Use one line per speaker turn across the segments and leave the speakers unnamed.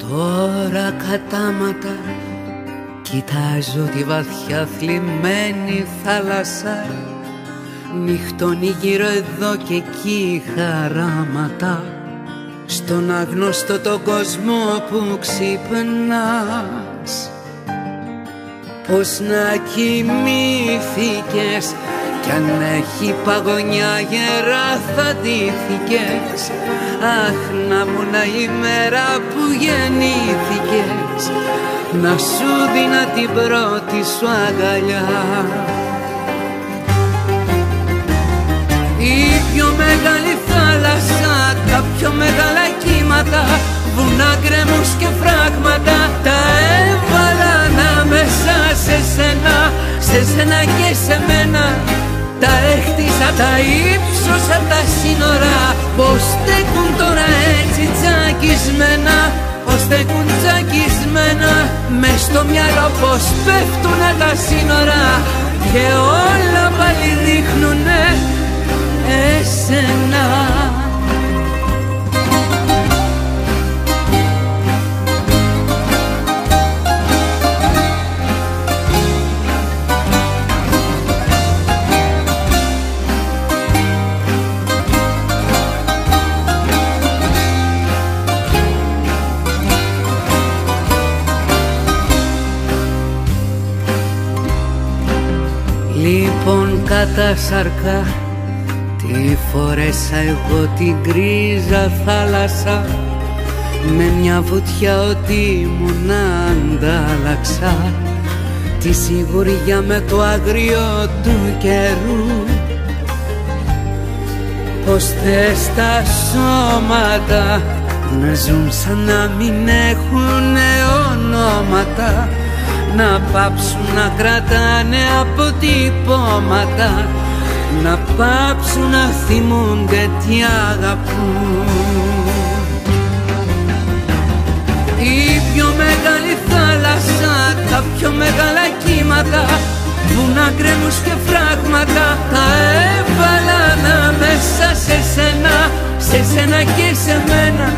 Τώρα κατάματα κοιτάζω τη βαθιά θλιμμένη θάλασσα. Νυχτώνει γύρω εδώ και εκεί χαράματα. Στον άγνωστο τον κόσμο που ξυπνάς. Πώς να κοιμήθηκες κι αν έχει παγωνιά γερά θα ντύθηκες. Αχ, να μουνα η μέρα που γεννήθηκες, να σου δίνα την πρώτη σου αγκαλιά. Η πιο μεγάλη θάλασσα, τα πιο μεγάλα κύματα, βουνά, γκρέμους και φράγματα, τα έβαλα ανάμεσα σε σένα, σε σένα και σε μένα. Τα έχτισα, τα ύψωσα τα σύνορα. Πως στέκουν τώρα έτσι τσακισμένα, πως στέκουν τσακισμένα. Μες στο μυαλό πως πέφτουνε τα σύνορα και όλα πάλι δείχνουνε εσένα. Λοιπόν κατά σαρκά τι φορέσα εγώ την γκρίζα θάλασσα, με μια βουτιά ότι ήμουν αντάλλαξα τη σιγουριά με το αγριό του καιρού. Πως θες τα σώματα να ζουν σαν να μην έχουνε ονόματα, να πάψουν να κρατάνε αποτυπώματα, να πάψουν να θυμούνται τι αγαπούν. Η πιο μεγάλη θάλασσα, τα πιο μεγάλα κύματα, βουνά, γκρέμους και φράγματα, τα έβαλα ανάμεσα σε σένα, σε σένα και σε μένα.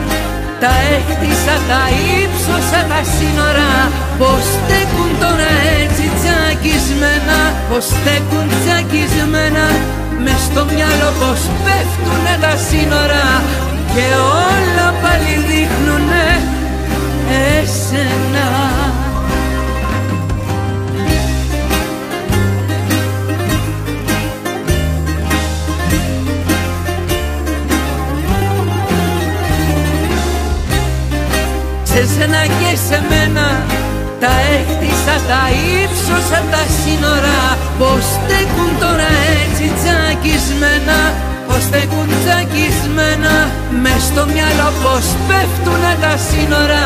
Τα έχτισα, τα ύψωσα τα σύνορα. Πως στέκουν τώρα έτσι τσακισμένα, πως στέκουν τσακισμένα. Μες στο μυαλό πως πέφτουνε τα σύνορα και όλα πάλι δείχνουνε εσένα. Σε σένα και σε μένα τα έχτισα, τα ύψωσα τα σύνορα. Πως στέκουν τώρα έτσι τσακισμένα, πως στέκουν τσακισμένα. Μες στο μυαλό πως πέφτουνε τα σύνορα